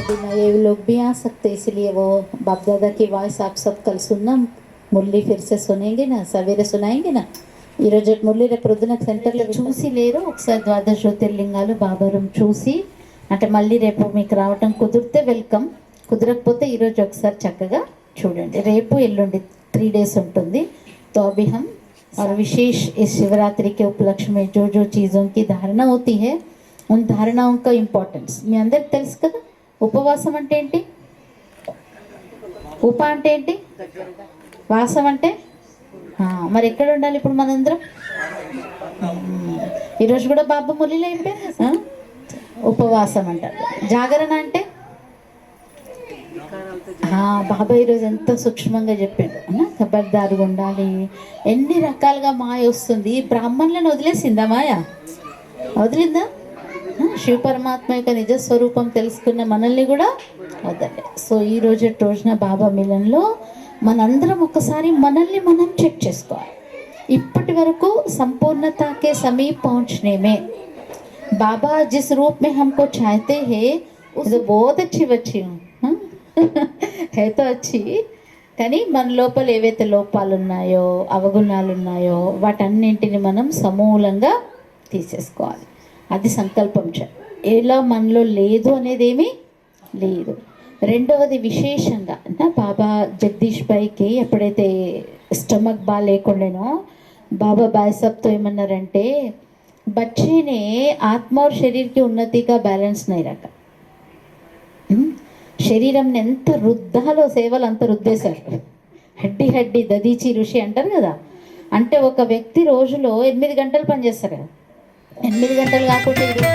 दिन ये लोग भी आ सकते, इसलिए वो बाप दादा की वॉइस आप सब कल सुनना, मुरली फिर से सुनेंगे ना, सवेरे सुनाएंगे ना. ఈరోజు మురళి రేపు ప్రొద్దున సెంటర్లో చూసి లేరు, ఒకసారి ద్వాదశ జ్యోతిర్లింగాలు బాబారం చూసి అంటే మళ్ళీ రేపు మీకు రావటం కుదిరితే వెల్కమ్, కుదరకపోతే ఈరోజు ఒకసారి చక్కగా చూడండి. రేపు ఎల్లుండి 3 days ఉంటుంది. तो अभी हम और विशेष इस शिवरात्रि के उपलक्ष्य में जो जो चीज़ों की धारणा होती है उन धारणाओं का इंपॉर्टेंस మీ అందరికి తెలుసు కదా. ఉపవాసం అంటే ఏంటి, ఉప అంటే ఏంటి, వాసం అంటే మరి ఎక్కడ ఉండాలి ఇప్పుడు మనందరం. ఈరోజు కూడా బాబా మురళిలో అయిపోయింది. ఉపవాసం అంటారు. జాగరణ అంటే బాబా ఈరోజు ఎంతో సూక్ష్మంగా చెప్పాడు. ఖబర్దారుగా ఉండాలి. ఎన్ని రకాలుగా మాయ వస్తుంది. బ్రాహ్మణులను వదిలేసిందా మాయ, వదిలిందా? శివ పరమాత్మ యొక్క నిజస్వరూపం తెలుసుకున్న మనల్ని కూడా వదలే. సో ఈ రోజున బాబా మిలన్లో మనందరం ఒకసారి మనల్ని మనం చెక్ చేసుకోవాలి. ఇప్పటి వరకు సంపూర్ణता के समीप पहुंचने में बाबा जिस रूप में हमको चाहते हैं उस बहुत अच्छी बच्ची हूँ है तो अच्छी, కానీ మన లోపల ఏవైతే లోపాలు ఉన్నాయో అవగుణాలు ఉన్నాయో వాటన్నింటిని మనం సమూలంగా తీసేసుకోవాలి. అది సంకల్పం. ఎలా మనలో లేదు అనేది ఏమీ లేదు. రెండవది విశేషంగా బాబా జగదీష్ భాయ్కి ఎప్పుడైతే స్టమక్ బాగా లేకుండానో బాబా బాయ్ సాబ్తో ఏమన్నారంటే बच्चे ने आत्मा और शरीर की उन्नति का बैलेंस नहीं रखा. శరీరం ఎంత రుద్దాలో సేవలు అంత రుద్దేశారు. హడ్డి హడ్డి దదీచి ఋషి అంటారు కదా. అంటే ఒక వ్యక్తి రోజులో 8 గంటలు పనిచేస్తారు కదా. 8 గంటలు కాకుండా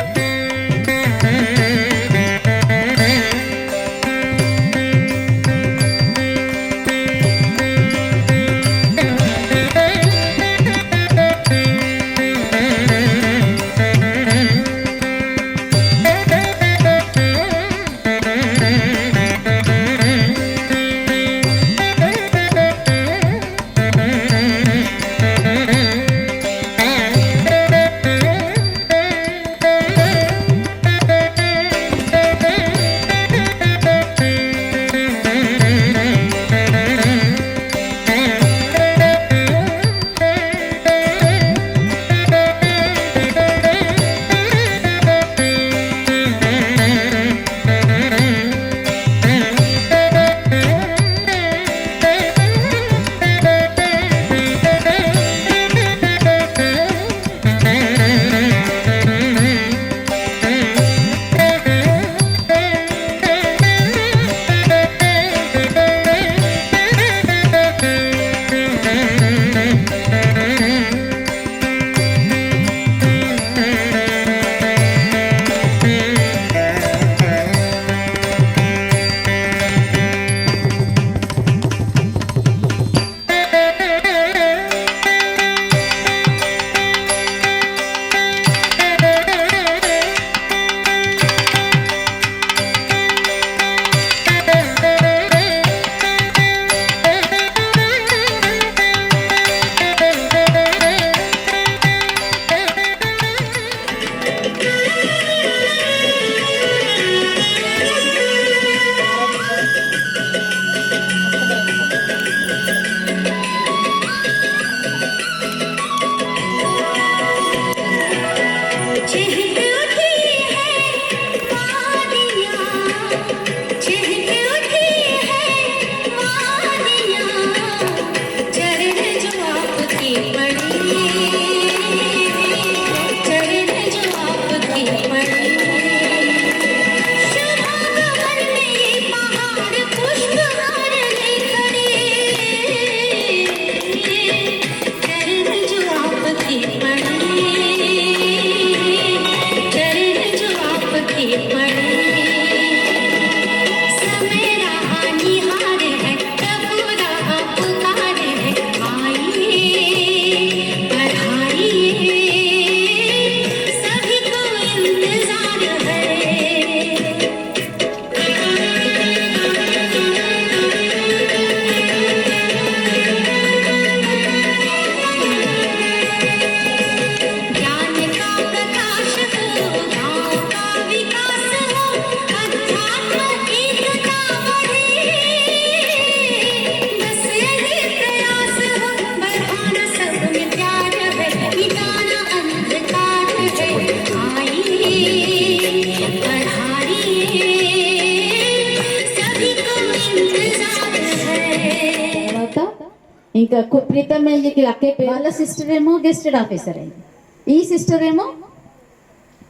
ఇంకా ప్రీతం మేజికి అక్కే వాళ్ళ సిస్టర్ ఏమో గెస్టెడ్ ఆఫీసర్ అయింది, ఈ సిస్టర్ ఏమో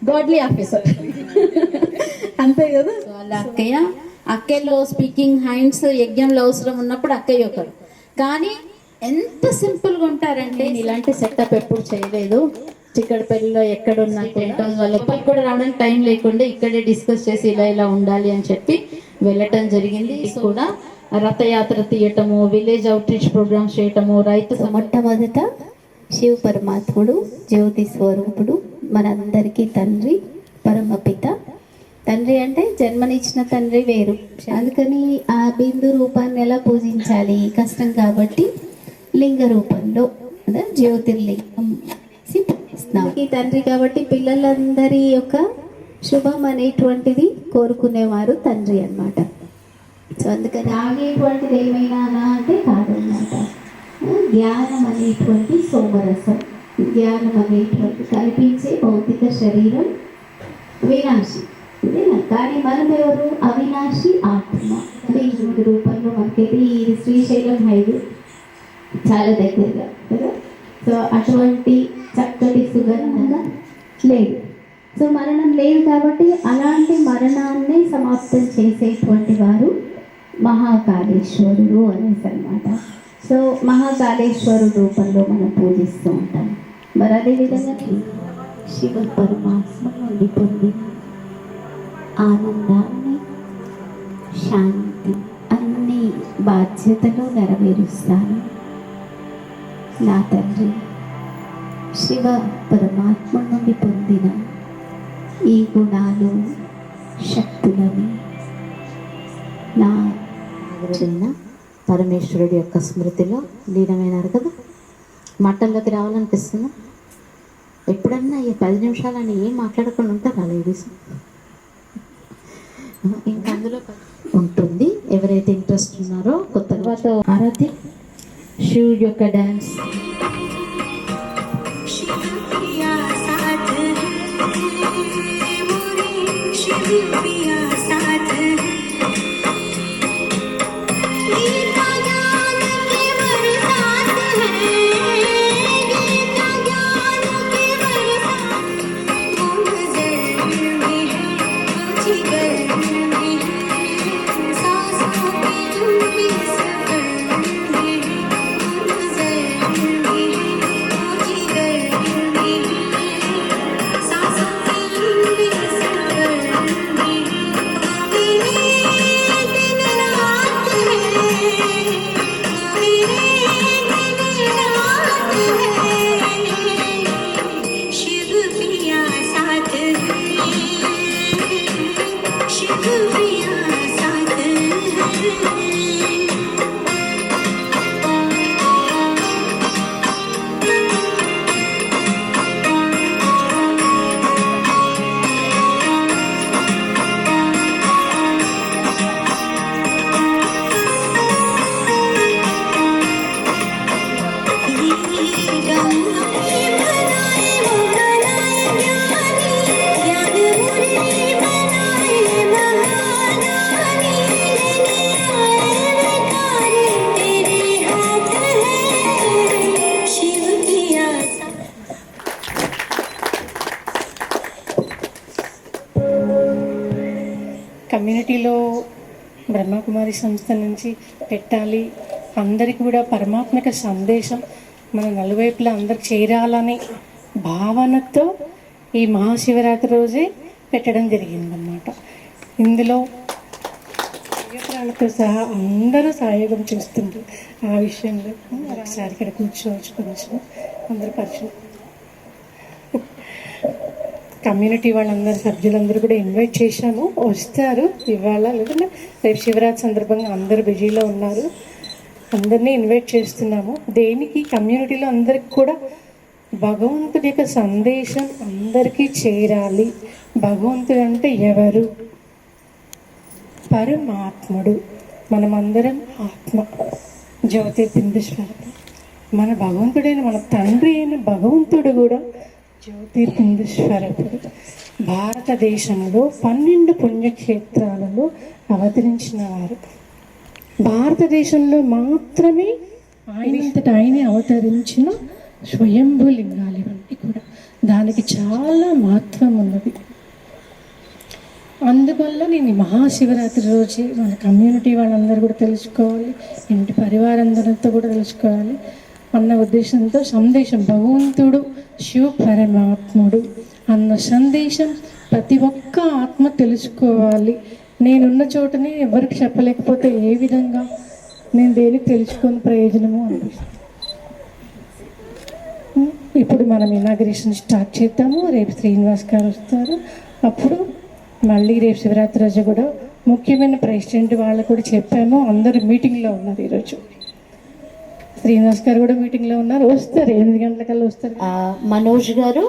గాడ్లీ ఆఫీసర్. అంతే కదా. వాళ్ళ అక్కయ్యలో స్పీకింగ్ హ్యాండ్స్ యజ్ఞంలో అవసరం ఉన్నప్పుడు అక్కయ్య ఒకరు. కానీ ఎంత సింపుల్గా ఉంటారంటే ఇలాంటి సెటప్ ఎప్పుడు చేయలేదు. చిక్కడపల్లిలో ఎక్కడున్నా లోపలికి కూడా రావడానికి టైం లేకుండా ఇక్కడే డిస్కస్ చేసి ఇలా ఇలా ఉండాలి అని చెప్పి వెళ్ళటం జరిగింది. కూడా రథయాత్ర తీయటము, విలేజ్ అవుట్రీచ్ ప్రోగ్రామ్స్ చేయటము, రైతు మొట్టమొదట శివ పరమాత్ముడు జ్యోతి స్వరూపుడు, మనందరికీ తండ్రి, పరమపిత. తండ్రి అంటే జన్మనిచ్చిన తండ్రి వేరు, అందుకని ఆ బిందు రూపాన్ని ఎలా పూజించాలి కష్టం కాబట్టి లింగ రూపంలో జ్యోతిర్లింగం పూజిస్తున్నాం. ఈ తండ్రి కాబట్టి పిల్లలందరి యొక్క శుభం అనేటువంటిది కోరుకునేవారు తండ్రి అన్నమాట. సో అందుకని ఆగేటువంటిది ఏమైనా అంటే కాదన్నమాట. జ్ఞానం అనేటువంటి సోమరసం, జ్ఞానం అనేటువంటి కల్పించే భౌతిక శరీరం వినాశి, కానీ మనం ఎవరు? అవినాశి ఆత్మ. దేవుడి రూపంలో మనకైతే ఇది శ్రీశైలం హైవే చాలా దగ్గరగా కదా. సో అటువంటి చక్కటి సుగంధంగా లేదు. సో మరణం లేదు కాబట్టి అలాంటి మరణాన్ని సమాప్తం చేసేటువంటి వారు మహాకాళేశ్వరుడు అనేసి అనమాట. సో మహాకాళేశ్వరుడు రూపంలో మనం పూజిస్తూ ఉంటాం. మరి అదేవిధంగా శివ పరమాత్మ నుండి పొందిన ఆనందాన్ని, శాంతి, అన్ని బాధ్యతలు నెరవేరుస్తాను. నా తండ్రి శివ పరమాత్మ నుండి పొందిన ఈ గుణాలు, శక్తులని నా పరమేశ్వరుడి యొక్క స్మృతిలో లీనమైనారు కదా. మట్టల్లోకి రావాలనిపిస్తుందా? ఎప్పుడన్నా ఈ 10 నిమిషాలని ఏం మాట్లాడకుండా ఉంటారా లేడీస్? ఇంకా అందులో ఉంటుంది. ఎవరైతే ఇంట్రెస్ట్ ఉన్నారో కొత్త తర్వాత ఆరాధ్య శివుడి యొక్క డ్యాన్స్ కమ్యూనిటీలో బ్రహ్మకుమారి సంస్థ నుంచి పెట్టాలి, అందరికీ కూడా పరమాత్మక సందేశం మన నలువైపులా అందరికి చేరాలని భావనతో ఈ మహాశివరాత్రి రోజే పెట్టడం జరిగిందన్నమాట. ఇందులో ప్రాణాలతో సహా అందరూ సహయోగం చేస్తుంటారు. ఆ విషయంలో ఒకసారి ఇక్కడ కూర్చోవచ్చు, కొంచెం అందరూ పరిచయం. కమ్యూనిటీ వాళ్ళందరూ సభ్యులందరూ కూడా ఇన్వైట్ చేశాము, వస్తారు ఇవాళ లేదంటే రేపు శివరాత్రి సందర్భంగా అందరూ బిజీలో ఉన్నారు. అందరినీ ఇన్వైట్ చేస్తున్నాము. దేనికి? కమ్యూనిటీలో అందరికి కూడా భగవంతుడి యొక్క సందేశం అందరికీ చేరాలి. భగవంతుడు అంటే ఎవరు? పరమాత్ముడు. మనమందరం ఆత్మ, జ్యోతిర్బిందుస్వరూపం. మన భగవంతుడైన మన తండ్రి అయిన భగవంతుడు కూడా జ్యోతిర్బిందుస్వరూపుడు. భారతదేశంలో 12 పుణ్యక్షేత్రాలలో అవతరించిన వారు. భారతదేశంలో మాత్రమే ఆయనంతట ఆయనే అవతరించిన స్వయంభూ లింగాలు ఇవన్నీ కూడా. దానికి చాలా మహత్వం ఉన్నది. అందువల్ల నేను ఈ మహాశివరాత్రి రోజే మన కమ్యూనిటీ వాళ్ళందరూ కూడా తెలుసుకోవాలి, ఇంటి పరివారందరితో కూడా తెలుసుకోవాలి అన్న ఉద్దేశంతో సందేశం, భగవంతుడు శివ పరమాత్ముడు అన్న సందేశం ప్రతి ఒక్క ఆత్మ తెలుసుకోవాలి. నేనున్న చోటనే ఎవరికి చెప్పలేకపోతే ఏ విధంగా నేను దేనికి తెలుసుకొని ప్రయోజనము అనిపిస్తుంది. ఇప్పుడు మనం ఇనాగరేషన్ స్టార్ట్ చేద్దాము. రేపు శ్రీనివాస్ గారు వస్తారు. అప్పుడు మళ్ళీ రేపు శివరాత్రి రోజు కూడా ముఖ్యమైన ప్రెసిడెంట్ వాళ్ళు కూడా చెప్పాము. అందరూ మీటింగ్లో ఉన్నారు. ఈరోజు శ్రీనివాస్ గారు కూడా మీటింగ్లో ఉన్నారు. వస్తారు 8 గంటలకల్లా వస్తారు. మనోజ్ గారు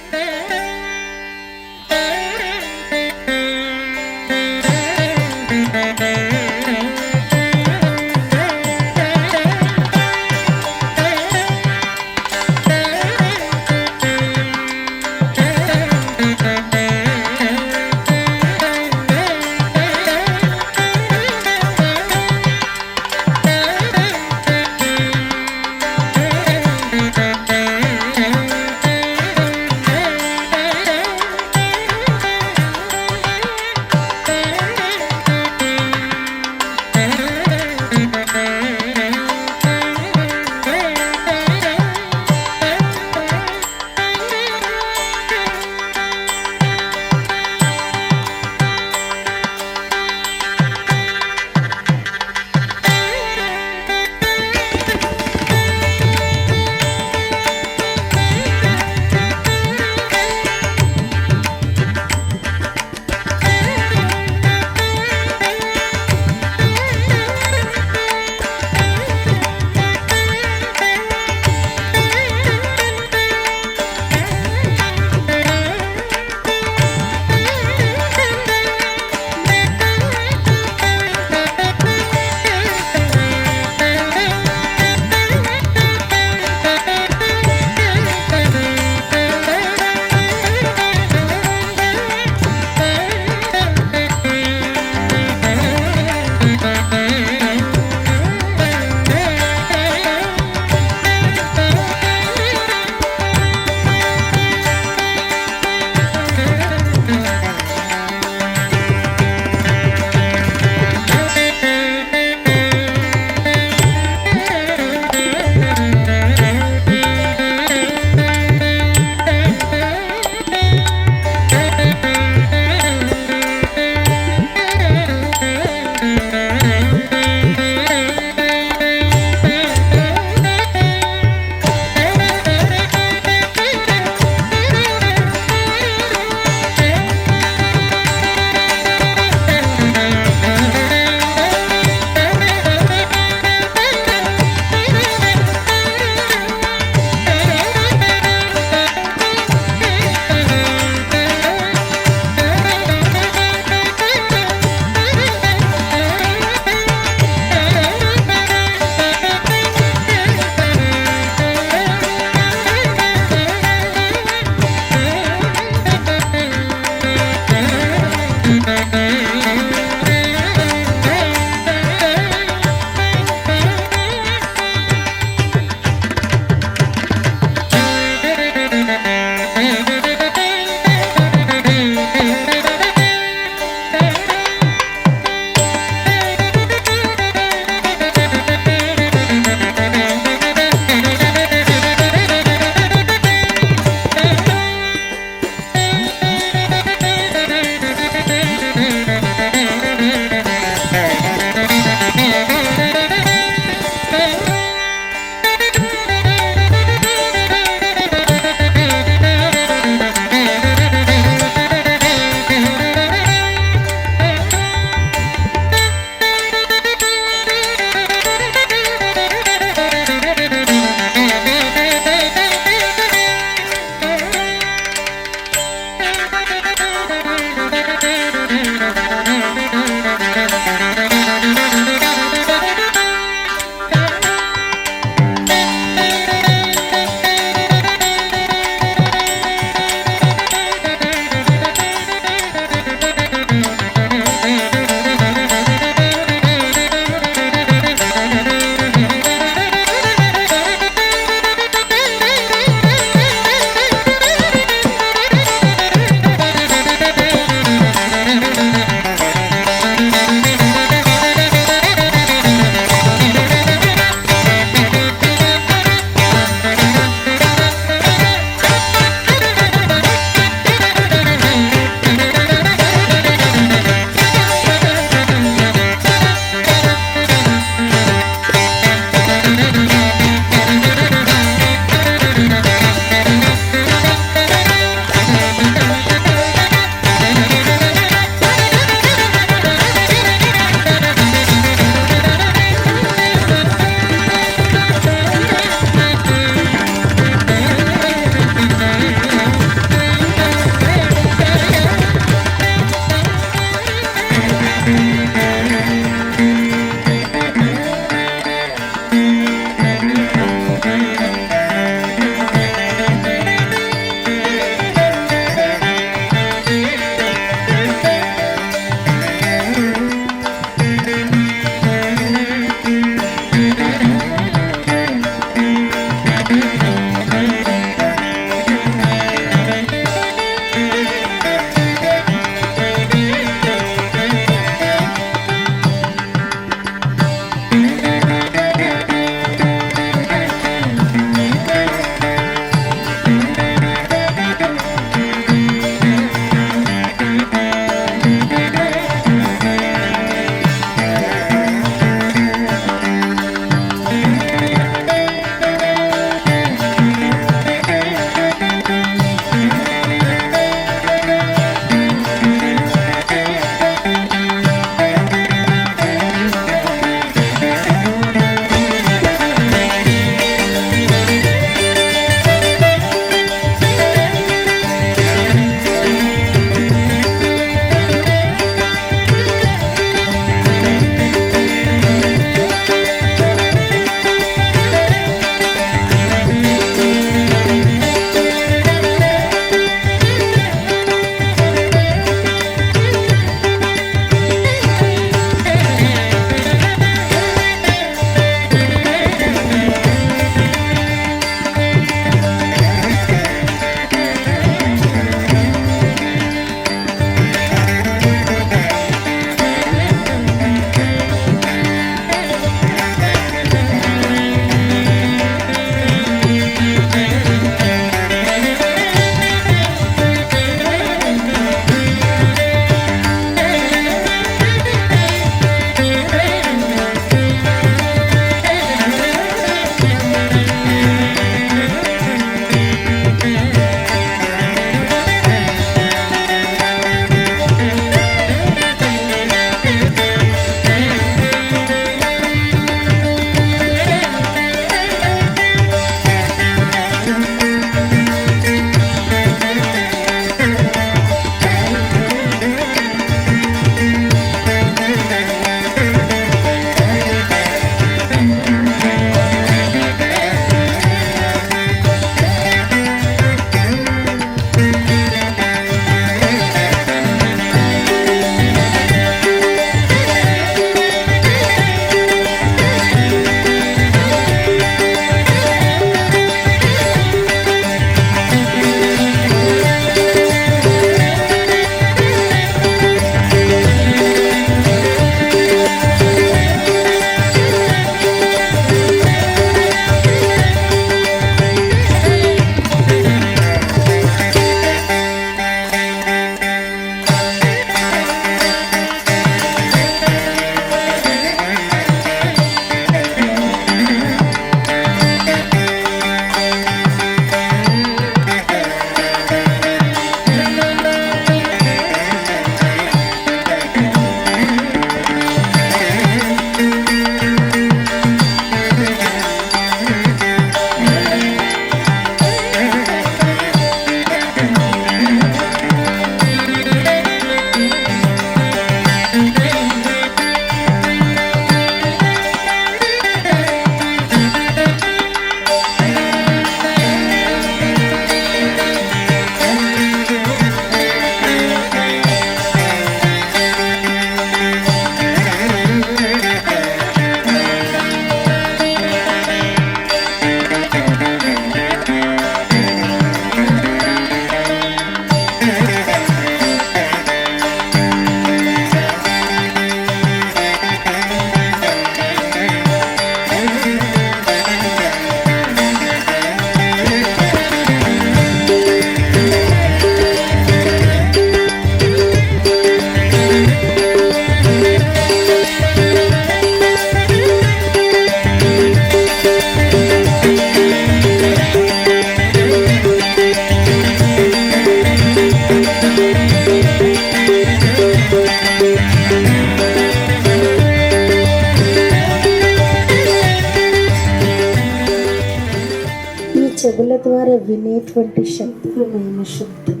ద్వారా వినేటువంటి శక్తిమైన శబ్దం,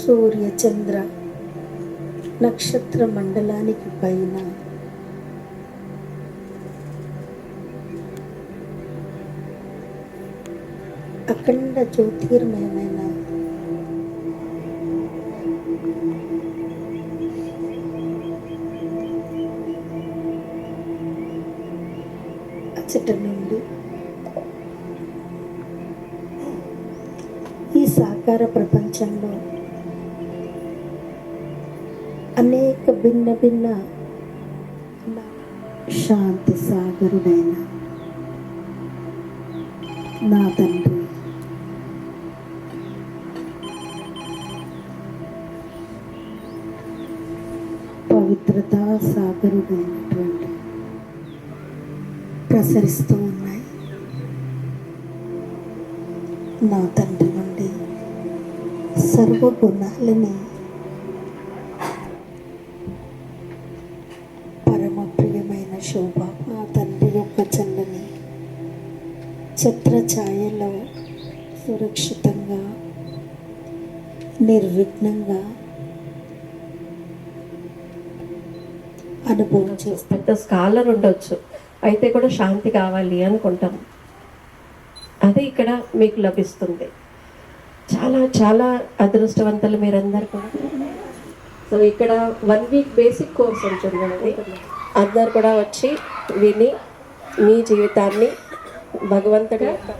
సూర్య చంద్ర నక్షత్ర మండలానికి పైన అఖండ జ్యోతిర్మయమైన అచ్చట నుండి ఈ సాకార ప్రపంచంలో అనేక భిన్న భిన్న శాంతి సాగరుడైన నా తండ్రి పవిత్రతా సాగరుడైనటువంటి ప్రసరిస్తూ ఉన్నాయి. నా తండ్రి నుండి సర్వగుణాలని పరమ ప్రియమైన శోభ నా తండ్రి యొక్క చల్లని ఛత్రఛాయలో సురక్షితంగా నిర్విఘ్నంగా అనుభవం చేస్తాం. పెద్ద స్కాలర్ ఉండొచ్చు, అయితే కూడా శాంతి కావాలి అనుకుంటాం. అది ఇక్కడ మీకు లభిస్తుంది. చాలా చాలా అదృష్టవంతులు మీరందరూ కూడా. సో ఇక్కడ 1 వీక్ బేసిక్ కోర్స్ ఉంటుందండి. అందరు కూడా వచ్చి విని మీ జీవితాన్ని భగవంతుడి యొక్క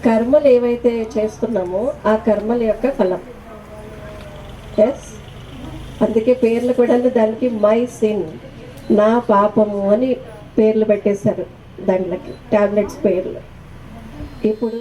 కర్మలు ఏవైతే చేస్తున్నామో ఆ కర్మల యొక్క ఫలం. ఎస్, అందుకే పేర్లు కూడా దానికి మై సిన్, నా పాపము అని పేర్లు పెట్టేశారు దాంట్లోకి, టాబ్లెట్స్ పేర్లు. ఇప్పుడు